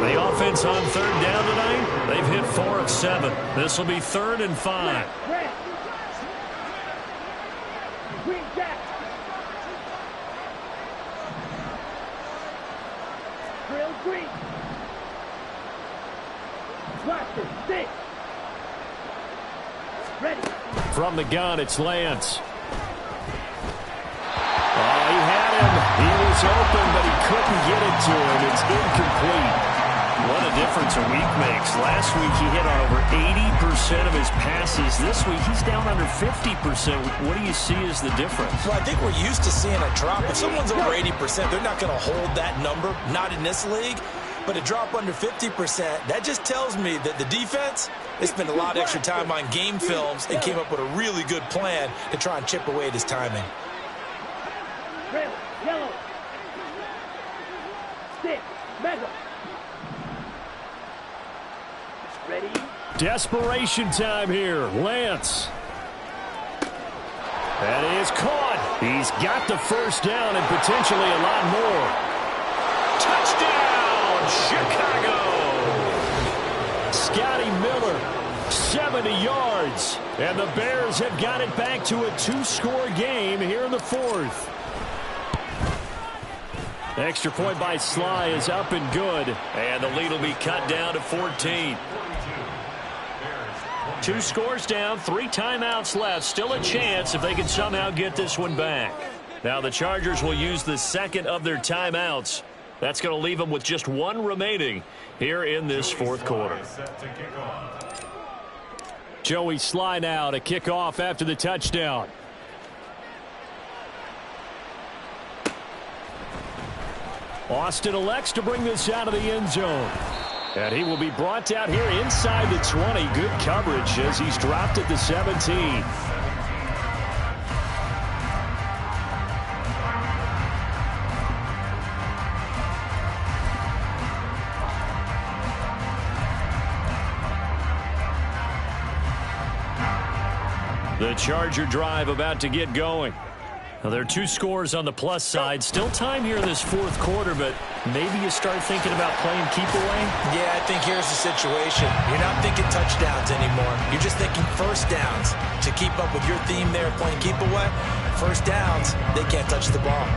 The offense on 3rd down tonight, they've hit 4 of 7. This will be 3rd and 5. Green jack. Drill green. Blaster, 6. Ready. From the gun, it's Lance. Oh, he had him. He was open, but he couldn't get it to him. It's incomplete. What a difference a week makes. Last week he hit on over 80% of his passes. This week he's down under 50%. What do you see as the difference? Well, I think we're used to seeing a drop. If someone's over 80%, they're not going to hold that number, not in this league. But a drop under 50%, that just tells me that the defense, they spent a lot of extra time on game films and came up with a really good plan to try and chip away at his timing. Red, yellow. 6, mega. Ready. Desperation time here. Lance. That is caught. He's got the first down and potentially a lot more. Touchdown, Chicago. Scotty Miller, 70 yards. And the Bears have got it back to a 2-score game here in the 4th. Extra point by Sly is up and good. And the lead will be cut down to 14. 2 scores down, 3 timeouts left. Still a chance if they can somehow get this one back. Now the Chargers will use the second of their timeouts. That's going to leave them with just 1 remaining here in this 4th quarter. Joey Sly now to kick off after the touchdown. Austin elects to bring this out of the end zone. And he will be brought out here inside the 20. Good coverage as he's dropped at the 17. The Charger drive about to get going. Now, there are 2 scores on the plus side. Still time here in this 4th quarter, but maybe you start thinking about playing keep away? Yeah, I think here's the situation. You're not thinking touchdowns anymore. You're just thinking first downs. To keep up with your theme there, playing keep away, first downs, they can't touch the ball.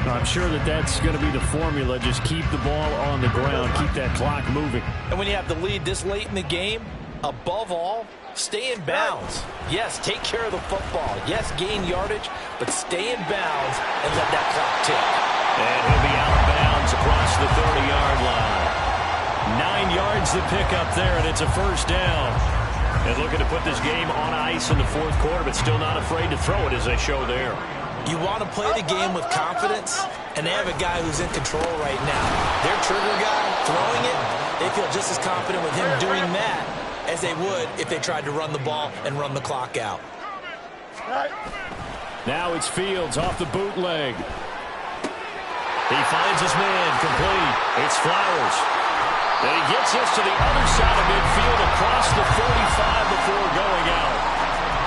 I'm sure that that's going to be the formula. Just keep the ball on the ground. Keep that clock moving. And when you have the lead this late in the game, above all, stay in bounds. Yes, take care of the football. Yes, gain yardage, but stay in bounds and let that clock tick. And he'll be out of bounds across the 30-yard line. 9 yards to pick up there, and it's a first down. And looking to put this game on ice in the 4th quarter, but still not afraid to throw it as they show there. You want to play the game with confidence, and they have a guy who's in control right now. Their trigger guy throwing it, they feel just as confident with him doing that as they would if they tried to run the ball and run the clock out. Now it's Fields off the bootleg. He finds his man complete. It's Flowers. And he gets us to the other side of midfield across the 45 before going out.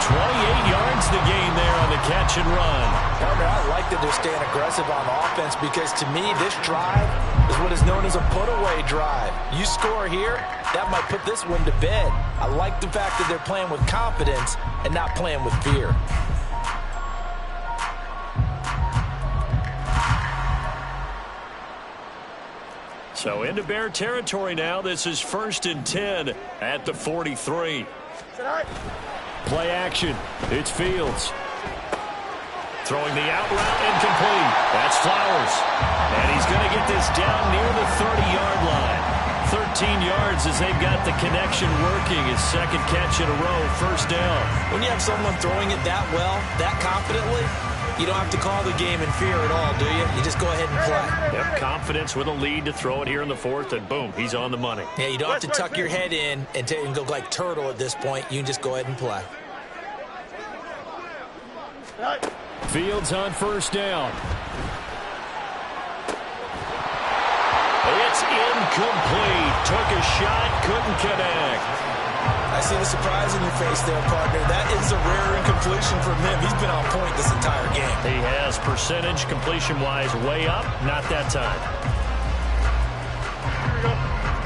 28 yards the gain there on the catch and run. Partner, I like that they're staying aggressive on offense because to me this drive is what is known as a put-away drive. You score here, that might put this one to bed. I like the fact that they're playing with confidence and not playing with fear. So into Bear territory now. This is 1st and 10 at the 43. Play action. It's Fields. Throwing the out route, incomplete. That's Flowers. And he's going to get this down near the 30-yard line. 13 yards as they've got the connection working. His second catch in a row, first down. When you have someone throwing it that well, that confidently, you don't have to call the game in fear at all, do you? You just go ahead and play. Yep, confidence with a lead to throw it here in the fourth, and boom, he's on the money. Yeah, you don't have to tuck your head in and go like turtle at this point. You can just go ahead and play. Fields on first down. It's incomplete. Took a shot, couldn't connect. I see the surprise in your face there, partner. That is a rare incompletion from him. He's been on point this entire game. He has percentage completion-wise way up. Not that time.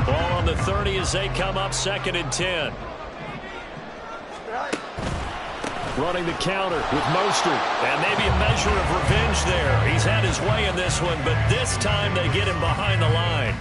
Ball on the 30 as they come up, 2nd and 10. Running the counter with Mostert. And maybe a measure of revenge there. He's had his way in this one, but this time they get him behind the line.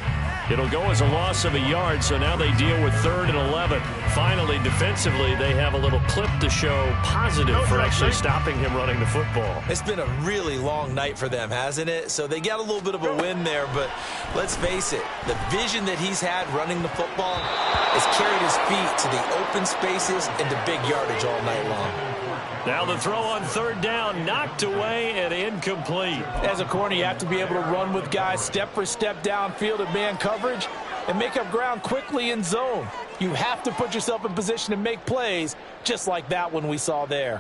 It'll go as a loss of a yard, so now they deal with 3rd and 11. Finally, defensively, they have a little clip to show positive for actually stopping him running the football. It's been a really long night for them, hasn't it? So they got a little bit of a win there, but let's face it, the vision that he's had running the football has carried his feet to the open spaces and to big yardage all night long. Now the throw on 3rd down, knocked away and incomplete. As a corner, you have to be able to run with guys step for step downfield in man coverage and make up ground quickly in zone. You have to put yourself in position to make plays, just like that one we saw there.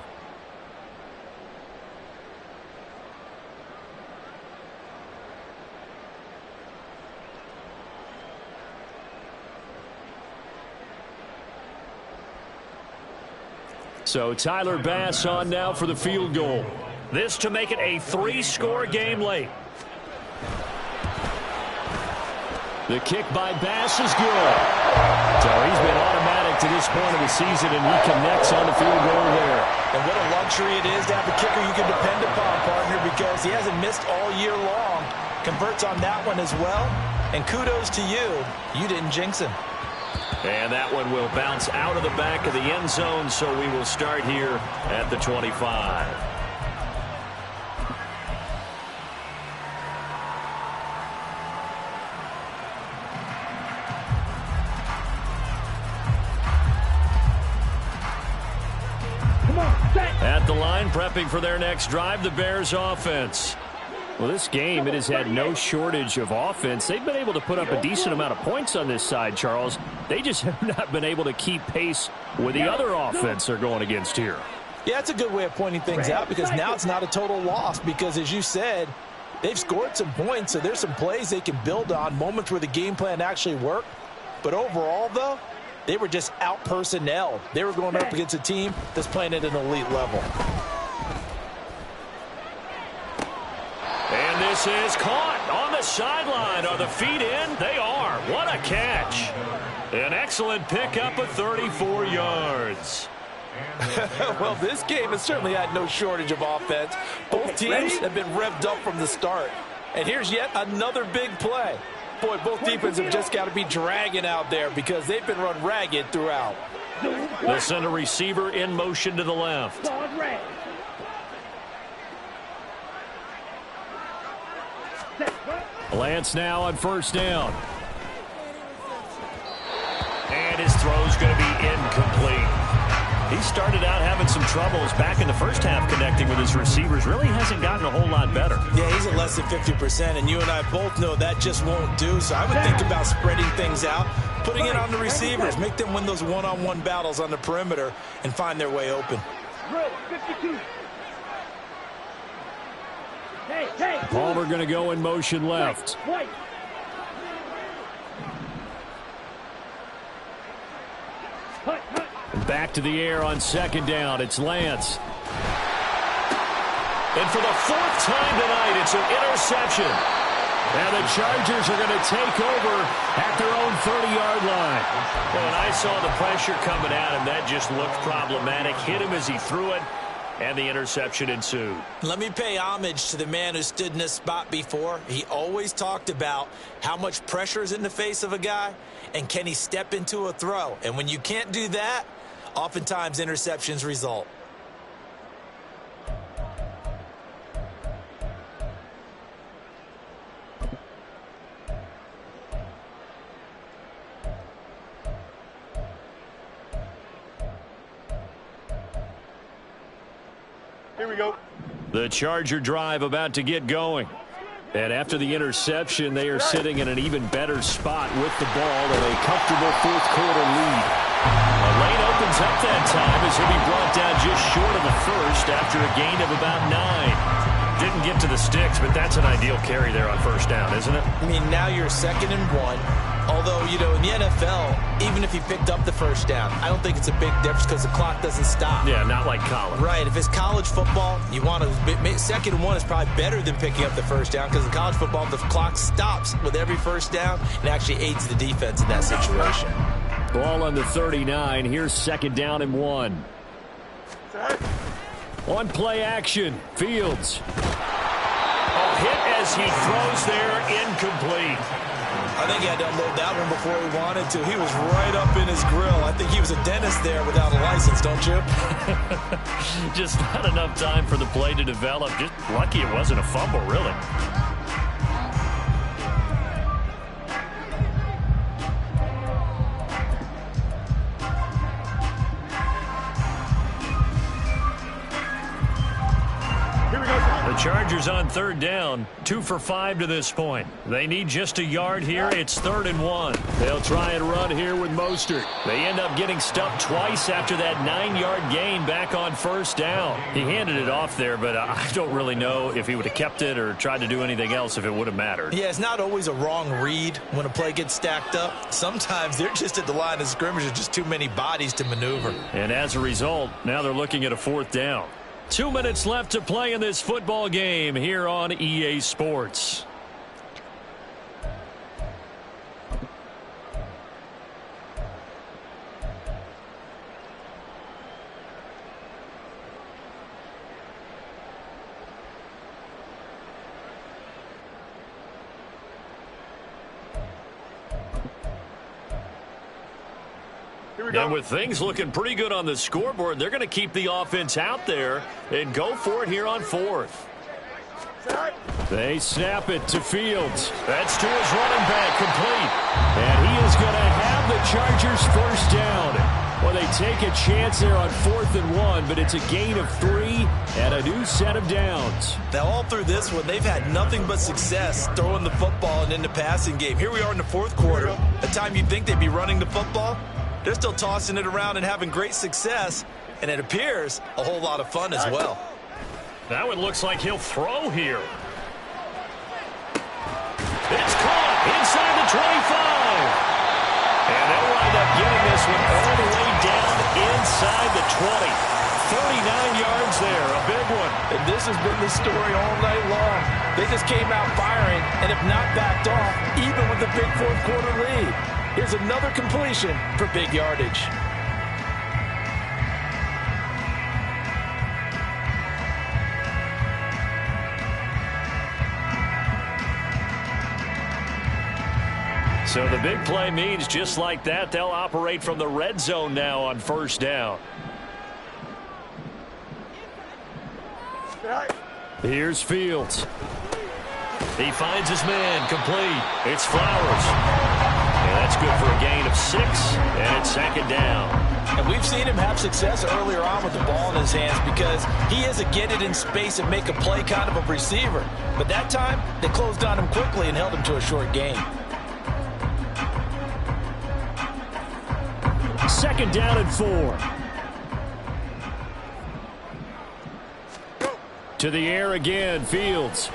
So Tyler Bass on now for the field goal. This to make it a 3-score game late. The kick by Bass is good. So he's been automatic to this point of the season, and he connects on the field goal there. And what a luxury it is to have a kicker you can depend upon, partner, because he hasn't missed all year long. Converts on that one as well. And kudos to you. You didn't jinx him. And that one will bounce out of the back of the end zone, so we will start here at the 25. At the line, prepping for their next drive, the Bears offense. Well, this game, it has had no shortage of offense. They've been able to put up a decent amount of points on this side, Charles. They just have not been able to keep pace with the other offense they're going against here. Yeah, that's a good way of pointing things out, because now it's not a total loss, because as you said, they've scored some points, so there's some plays they can build on, moments where the game plan actually worked. But overall, though, they were just out-personnel. They were going up against a team that's playing at an elite level. And this is caught on the sideline. Are the feet in? They are. What a catch. An excellent pickup of 34 yards. Well, this game has certainly had no shortage of offense. Both teams have been revved up from the start. And here's yet another big play. Boy, both defenses have just got to be dragging out there because they've been run ragged throughout. They'll send a receiver in motion to the left. Lance now on first down. And his throw's going to be incomplete. He started out having some troubles back in the first half connecting with his receivers. Really hasn't gotten a whole lot better. Yeah, he's at less than 50%, and you and I both know that just won't do. So I would think about spreading things out, putting it on the receivers, make them win those one-on-one battles on the perimeter and find their way open. Palmer going to go in motion left. Back to the air on second down. It's Lance. And for the 4th time tonight, it's an interception. And the Chargers are going to take over at their own 30-yard line. Well, when I saw the pressure coming at him, that just looked problematic. Hit him as he threw it, and the interception ensued. Let me pay homage to the man who stood in this spot before. He always talked about how much pressure is in the face of a guy, and can he step into a throw. And when you can't do that, oftentimes interceptions result. Here we go. The Charger drive about to get going. And after the interception, they are sitting in an even better spot with the ball and a comfortable fourth-quarter lead. A lane opens up that time as he'll be brought down just short of the first after a gain of about 9. Didn't get to the sticks, but that's an ideal carry there on first down, isn't it? I mean, now you're 2nd and 1. Although, you know, in the NFL, even if he picked up the first down, I don't think it's a big difference because the clock doesn't stop. Yeah, not like college. Right. If it's college football, you want to 2nd and 1 is probably better than picking up the first down because in college football, the clock stops with every first down and actually aids the defense in that situation. Ball on the 39. Here's 2nd down and 1. On play action, Fields. A hit as he throws there, incomplete. I think he had to unload that one before he wanted to. He was right up in his grill. I think he was a dentist there without a license, don't you? Just not enough time for the play to develop. Just lucky it wasn't a fumble, really. The Chargers on 3rd down, 2 for 5 to this point. They need just a yard here. It's 3rd and 1. They'll try and run here with Mostert. They end up getting stuffed twice after that 9-yard gain back on first down. He handed it off there, but I don't really know if he would have kept it or tried to do anything else if it would have mattered. Yeah, it's not always a wrong read when a play gets stacked up. Sometimes they're just at the line of scrimmage. There's just too many bodies to maneuver. And as a result, now they're looking at a 4th down. 2 minutes left to play in this football game here on EA Sports. And with things looking pretty good on the scoreboard, they're going to keep the offense out there and go for it here on 4th. They snap it to Fields. That's to his running back, complete. And he is going to have the Chargers first down. Well, they take a chance there on 4th and 1, but it's a gain of 3 and a new set of downs. Now, all through this one, they've had nothing but success throwing the football and in the passing game. Here we are in the 4th quarter. A time you'd think they'd be running the football. They're still tossing it around and having great success, and it appears a whole lot of fun as well. Now it looks like he'll throw here. It's caught inside the 25. And they'll wind up getting this one all the way down inside the 20. 39 yards there, a big one. And this has been the story all night long. They just came out firing and have not backed off, even with the big 4th quarter lead. Here's another completion for big yardage. So the big play means just like that, they'll operate from the red zone now on first down. Here's Fields. He finds his man, complete. It's Flowers. And that's good for a gain of 6, and it's 2nd down. And we've seen him have success earlier on with the ball in his hands because he is a get it in space and make a play kind of a receiver. But that time, they closed on him quickly and held him to a short gain. 2nd down and 4. To the air again, Fields.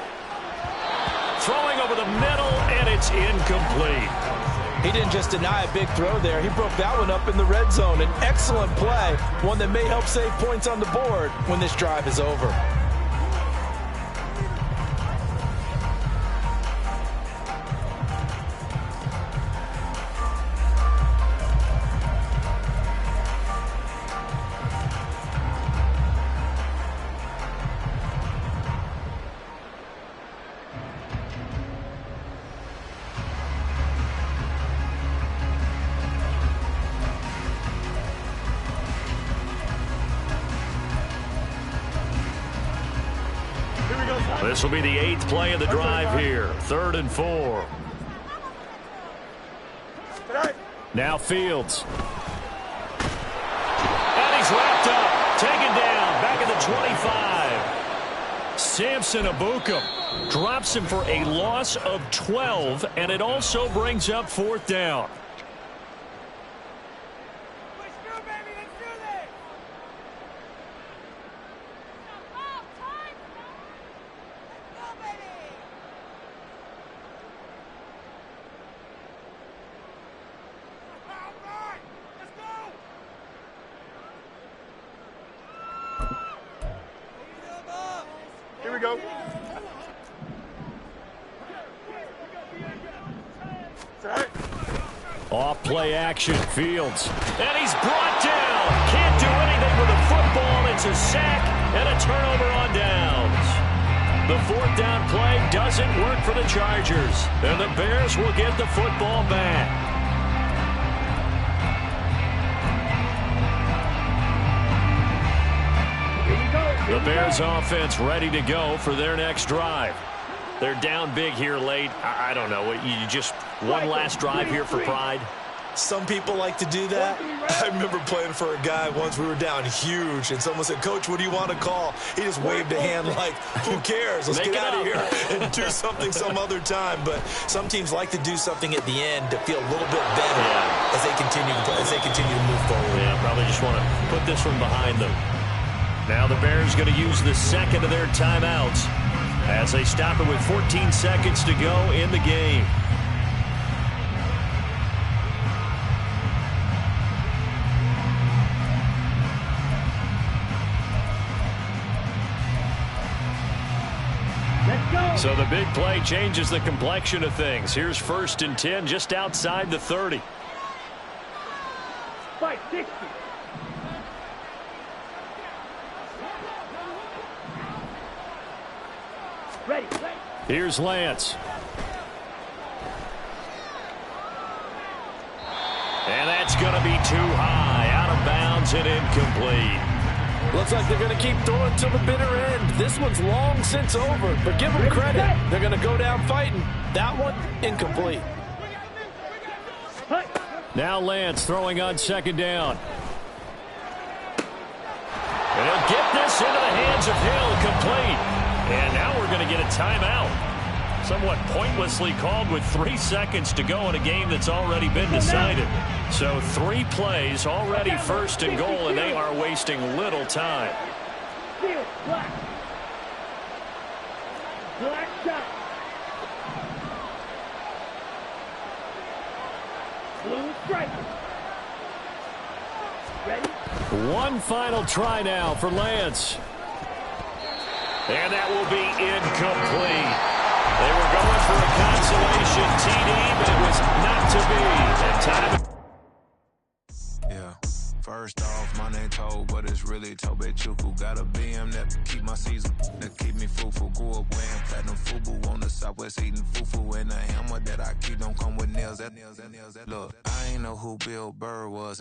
Throwing over the middle, and it's incomplete. He didn't just deny a big throw there. He broke that one up in the red zone. An excellent play, one that may help save points on the board when this drive is over. This will be the 8th play of the drive here. 3rd and 4. Now Fields. And he's wrapped up. Taken down. Back at the 25. Samson Abukum drops him for a loss of 12, and it also brings up 4th down. Here we go. Off play action, Fields. And he's brought down. Can't do anything with the football. It's a sack and a turnover on downs. The 4th down play doesn't work for the Chargers. And the Bears will get the football back. The Bears offense ready to go for their next drive. They're down big here late. I don't know. You just one last drive here for pride? Some people like to do that. I remember playing for a guy once. We were down huge, and someone said, "Coach, what do you want to call?" He just waved a hand like, "Who cares? Let's get out of here and do something some other time." But some teams like to do something at the end to feel a little bit better as they continue to move forward. Yeah, probably just want to put this one behind them. Now the Bears going to use the second of their timeouts as they stop it with 14 seconds to go in the game. So the big play changes the complexion of things. Here's 1st and 10 just outside the 30. Fight 60. Ready. Here's Lance. And that's going to be too high. Out of bounds and incomplete. Looks like they're going to keep throwing to the bitter end. This one's long since over, but give them credit. They're going to go down fighting. That one, incomplete. Now Lance throwing on 2nd down. And he'll get this into the hands of Hill, complete. And now we're going to get a timeout. Somewhat pointlessly called with 3 seconds to go in a game that's already been decided. So 3 plays, already 1st and goal, and they are wasting little time. Black. Black shot. Blue strike. Ready? One final try now for Lance. And that will be incomplete. They were going for a consolation TD, but it was not to be. And time. Yeah. First off, my name Toad, but it's really Tobe Chuku. Got a BM that keep my season, that keep me fruitful. Grew up wearing platinum FUBU on the Southwest eating fufu. And the hammer that I keep don't come with nails. Look, I ain't know who Bill Burr was.